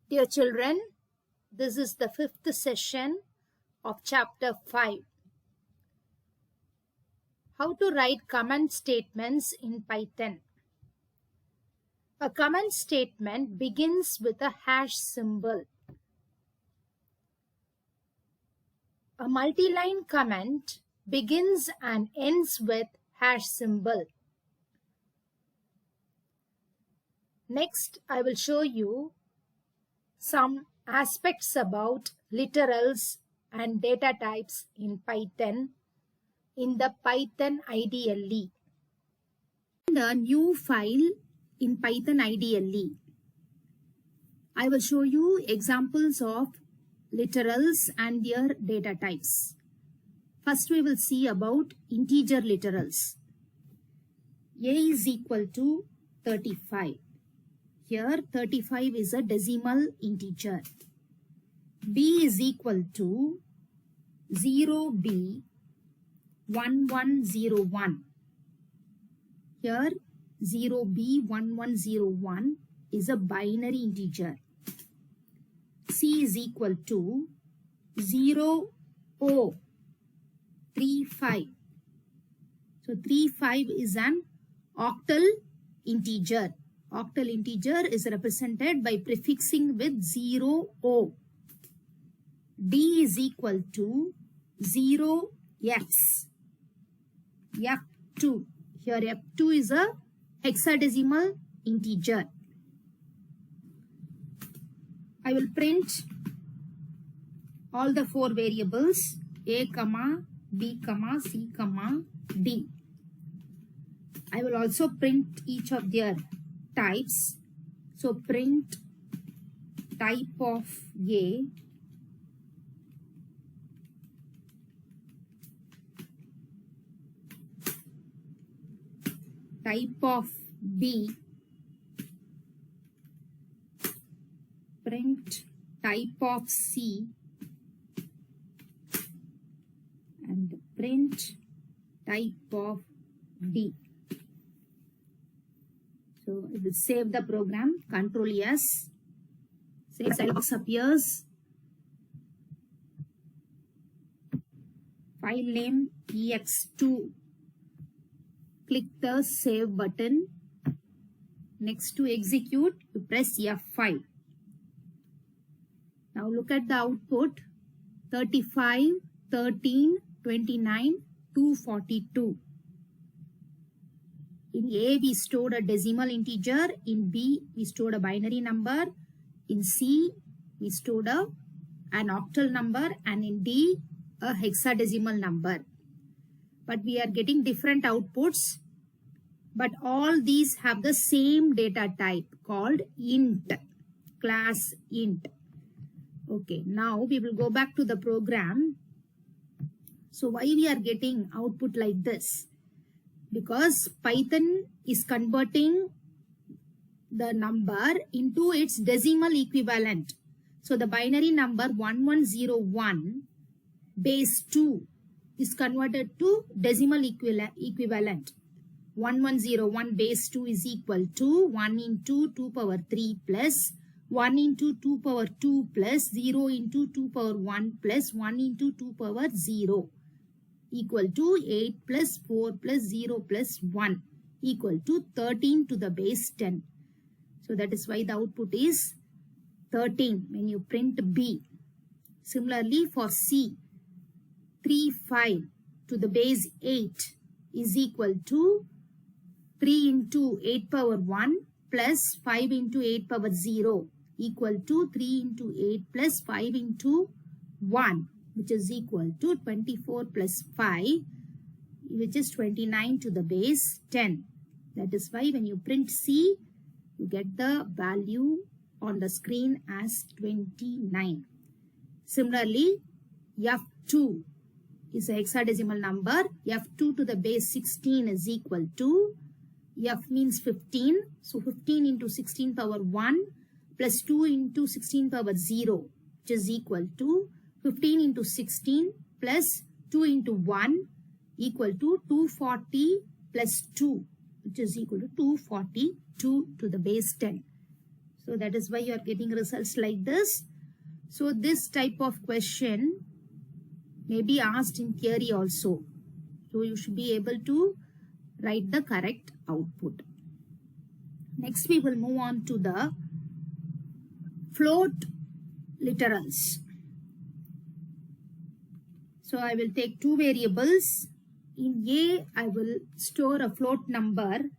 Dear children, this is the fifth session of chapter 5. How to write comment statements in Python. A comment statement begins with a hash symbol. A multi-line comment begins and ends with hash symbol. Next, I will show you some aspects about literals and data types in Python in the Python IDLE. The new file in Python IDLE. I will show you examples of literals and their data types. First, we will see about integer literals. A is equal to 35. Here 35 is a decimal integer. B is equal to 0B1101. Here 0B1101 is a binary integer. C is equal to 0O35. So 35 is an octal integer. Octal integer is represented by prefixing with 0O. D is equal to 0x. F2. Here F2 is a hexadecimal integer. I will print all the four variables A, B, C, D. I will also print each of their types. So print type of A, type of B, print type of C, and print type of D. So I will save the program, Control S. Say box appears. File name ex2. Click the save button. Next to execute, you press F5. Now look at the output. 35, 13, 29, 242. In A, we stored a decimal integer. In B, we stored a binary number. In C, we stored an octal number. And in D, a hexadecimal number. But we are getting different outputs. But all these have the same data type called int, class int. Okay, now we will go back to the program. So why we are getting output like this? Because Python is converting the number into its decimal equivalent. So the binary number 1101 base 2 is converted to decimal equivalent. 1101 base 2 is equal to 1 into 2 power 3 plus 1 into 2 power 2 plus 0 into 2 power 1 plus 1 into 2 power 0. Equal to 8 plus 4 plus 0 plus 1 equal to 13 to the base 10. So that is why the output is 13 when you print B. Similarly for C, 35 to the base 8 is equal to 3 into 8 power 1 plus 5 into 8 power 0 equal to 3 into 8 plus 5 into 1. Which is equal to 24 plus 5, which is 29 to the base 10. That is why when you print C, you get the value on the screen as 29. Similarly, F2 is a hexadecimal number. F2 to the base 16 is equal to, F means 15. So 15 into 16 power 1 plus 2 into 16 power 0, which is equal to 15 into 16 plus 2 into 1 equal to 240 plus 2, which is equal to 242 to the base 10. So that is why you are getting results like this. So this type of question may be asked in theory also. So you should be able to write the correct output. Next we will move on to the float literals. So I will take two variables. In A, I will store a float number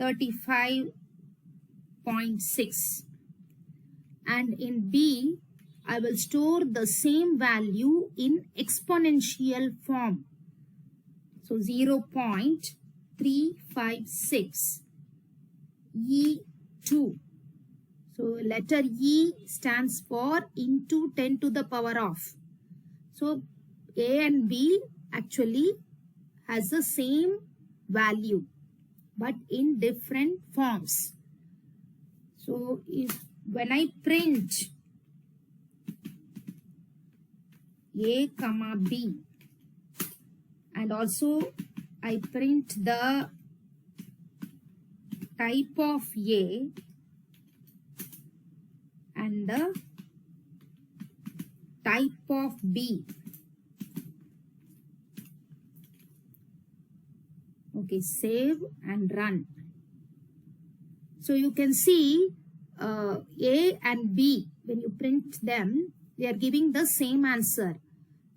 35.6. And in B, I will store the same value in exponential form. So 0.356 E2. So letter E stands for into 10 to the power of. So A and B actually has the same value but in different forms. So when I print A comma B and also I print the type of A and the type of B. Okay, save and run. So you can see A and B, when you print them, they are giving the same answer,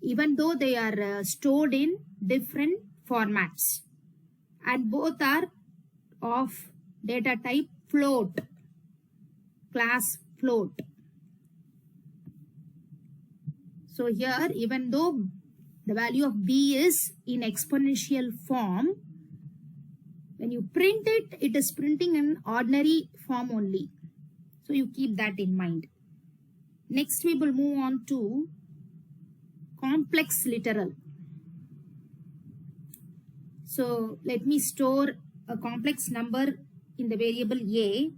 even though they are stored in different formats. And both are of data type float, class float. So here, even though the value of B is in exponential form, when you print it, it is printing in ordinary form only. So you keep that in mind. Next we will move on to complex literal. So let me store a complex number in the variable A,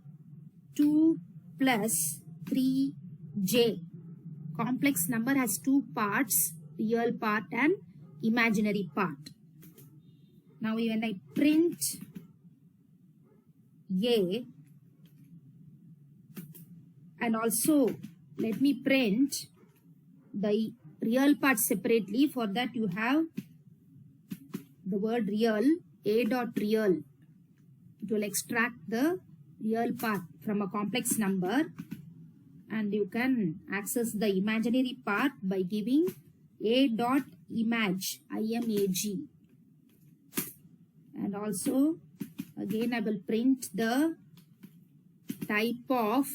2 plus 3j. Complex number has two parts, real part and imaginary part. Now when I print A and also let me print the real part separately. For that you have the word real, A dot real. It will extract the real part from a complex number, and you can access the imaginary part by giving A dot imag, IMAG. And also again I will print the type of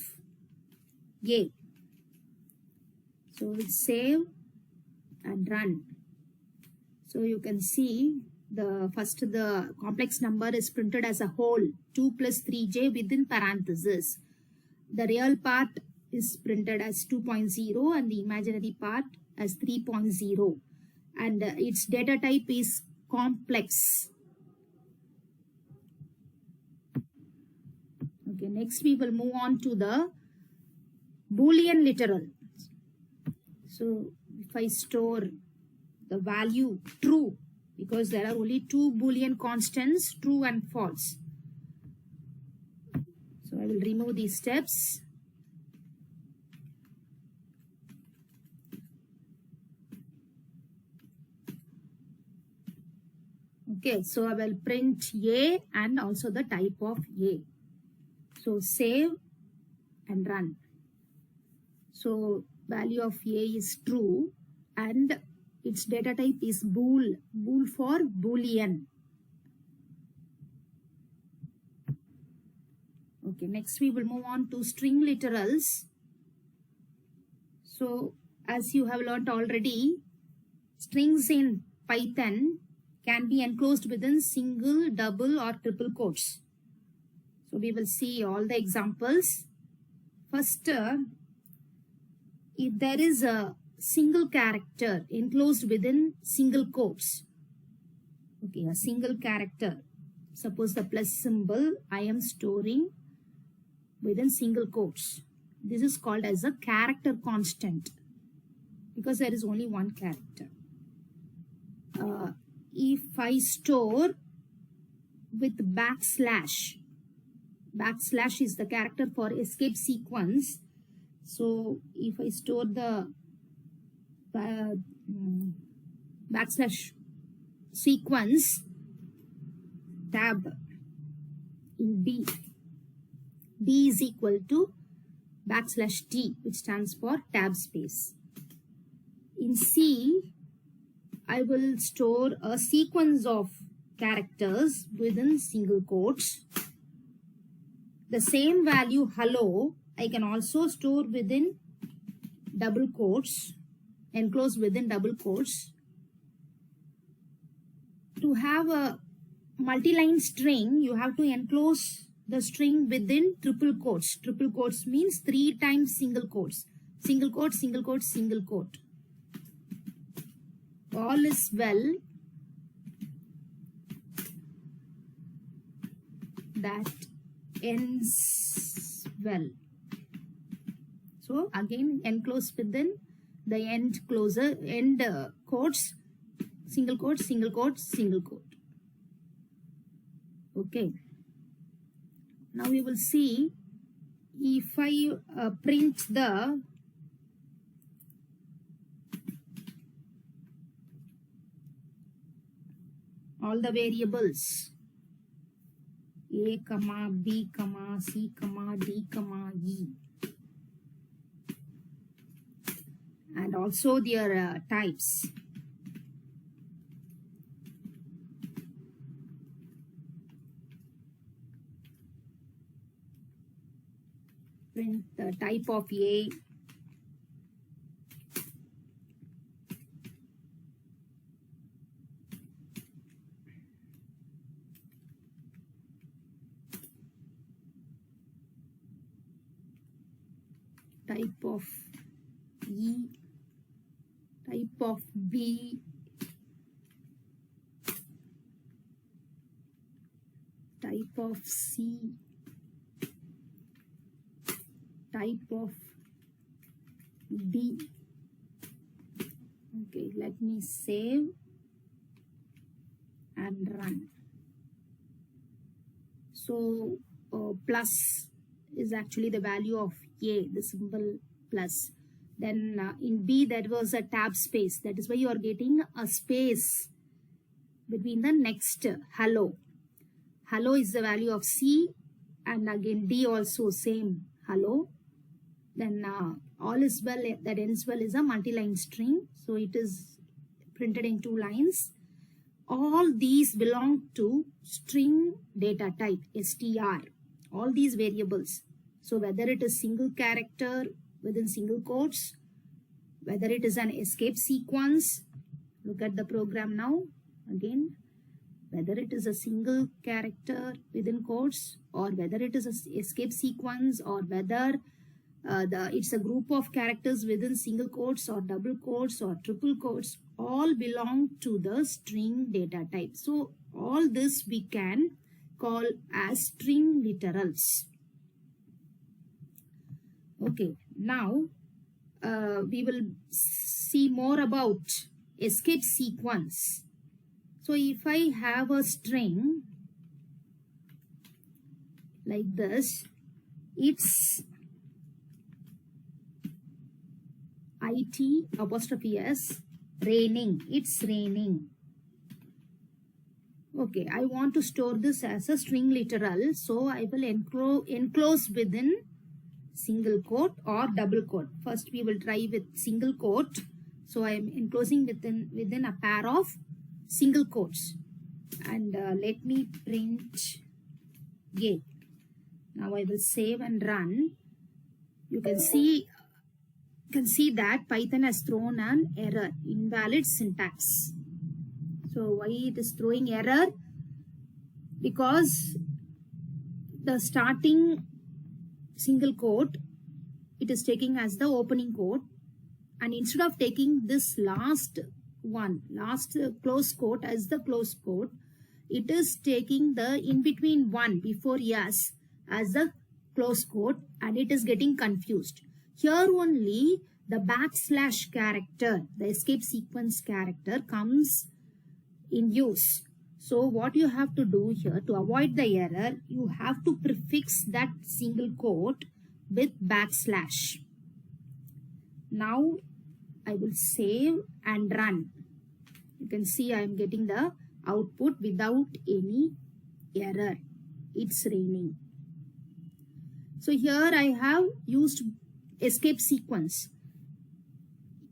A. So we'll save and run. So you can see the complex number is printed as a whole, 2 plus 3j within parentheses. The real part is printed as 2.0 and the imaginary part as 3.0, and its data type is complex. Okay, next we will move on to the Boolean literal. So if I store the value true, because there are only two Boolean constants, true and false. So I will remove these steps. Okay, so I will print A and also the type of A. So save and run. So value of A is true and its data type is bool for Boolean. Okay, next we will move on to string literals. So as you have learnt already, strings in Python can be enclosed within single, double or triple quotes. So we will see all the examples. First, if there is a single character enclosed within single quotes, okay, a single character, suppose the plus symbol I am storing within single quotes. This is called as a character constant because there is only one character. If I store with backslash, backslash is the character for escape sequence. So if I store the backslash sequence tab in B, B is equal to backslash T, which stands for tab space. In C, I will store a sequence of characters within single quotes. The same value hello I can also store within double quotes, enclose within double quotes. To have a multi-line string, you have to enclose the string within triple quotes. Triple quotes means 3 times single quotes. Single quote, single quote, single quote. All is well that ends well. So again enclose within the end quotes, single quote, single quote, single quote. Okay. Now we will see if I print the all the variables A, B, C, D, E, and also their types. Print the type of A, type of E, type of B, type of C, type of D. Okay, let me save and run. So plus is actually the value of A, the symbol plus. Then in B there was a tab space. That is why you are getting a space between the next hello. Hello is the value of C, and again D also same hello. Then all is well that ends well is a multi-line string. So it is printed in 2 lines. All these belong to string data type, str. All these variables. So whether it is single character within single quotes, whether it is an escape sequence, look at the program now again, whether it is a single character within quotes, or whether it is an escape sequence, or whether it's a group of characters within single quotes or double quotes or triple quotes, all belong to the string data type. So all this we can call as string literals. Okay, now we will see more about escape sequence. So if I have a string like this, it's IT apostrophe S, raining, it's raining. Okay, I want to store this as a string literal, so I will enclose within single quote or double quote. First we will try with single quote. So I am enclosing within a pair of single quotes. And let me print A. Now I will save and run. You can see that Python has thrown an error, invalid syntax. So why it is throwing error? Because the starting single quote, it is taking as the opening quote, and instead of taking this last close quote as the close quote, it is taking the in between one before yes as the close quote, and it is getting confused. Here only the backslash character, the escape sequence character comes in use. So what you have to do here to avoid the error, you have to prefix that single quote with backslash. Now I will save and run. You can see I am getting the output without any error. It's raining. So here I have used escape sequence.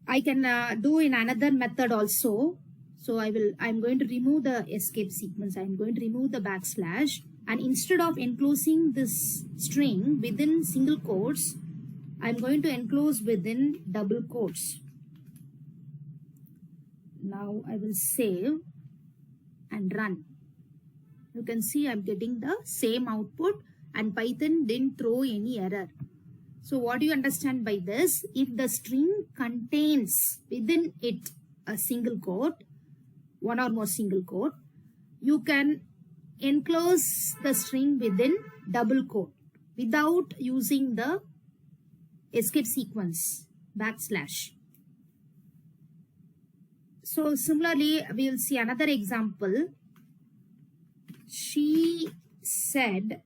I can do in another method also. So I'm going to remove the escape sequence. I'm going to remove the backslash, and instead of enclosing this string within single quotes, I'm going to enclose within double quotes. Now I will save and run. You can see I'm getting the same output and Python didn't throw any error. So what do you understand by this? If the string contains within it a single quote, one or more single quote, you can enclose the string within double quote without using the escape sequence backslash. So similarly, we will see another example. She said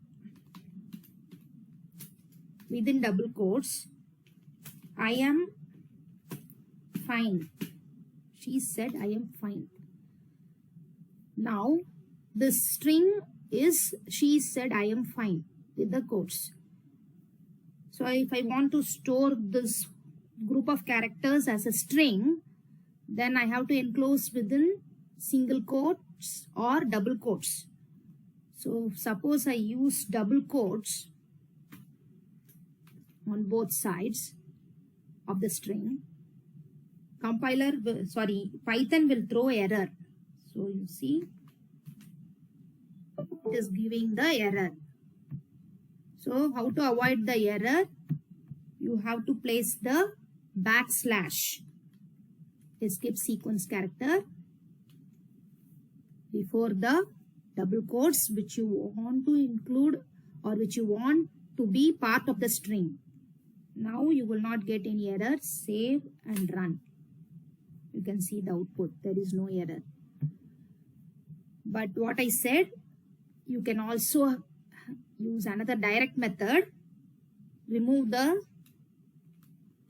within double quotes, I am fine. She said I am fine. Now the string is she said I am fine with the quotes. So if I want to store this group of characters as a string, then I have to enclose within single quotes or double quotes. So suppose I use double quotes on both sides of the string, Python will throw error. So you see, it is giving the error. So how to avoid the error? You have to place the backslash escape sequence character before the double quotes which you want to include or which you want to be part of the string. Now you will not get any error. Save and run. You can see the output. There is no error. But what I said, you can also use another direct method. Remove the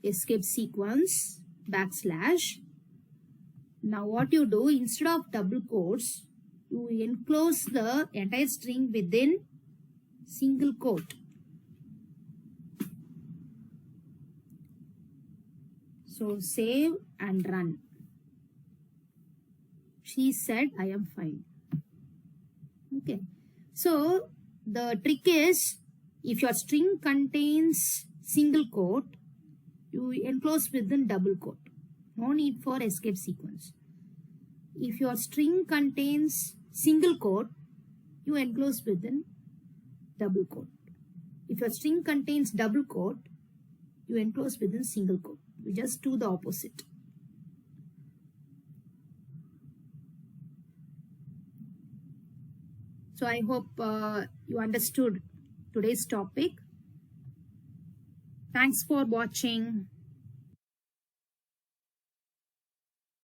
escape sequence backslash. Now what you do, instead of double quotes, you enclose the entire string within single quote. So save and run. She said I am fine. Okay. So the trick is, if your string contains single quote, you enclose within double quote. No need for escape sequence. If your string contains single quote, you enclose within double quote. If your string contains double quote, you enclose within single quote. We just do the opposite. So I hope you understood today's topic. Thanks for watching.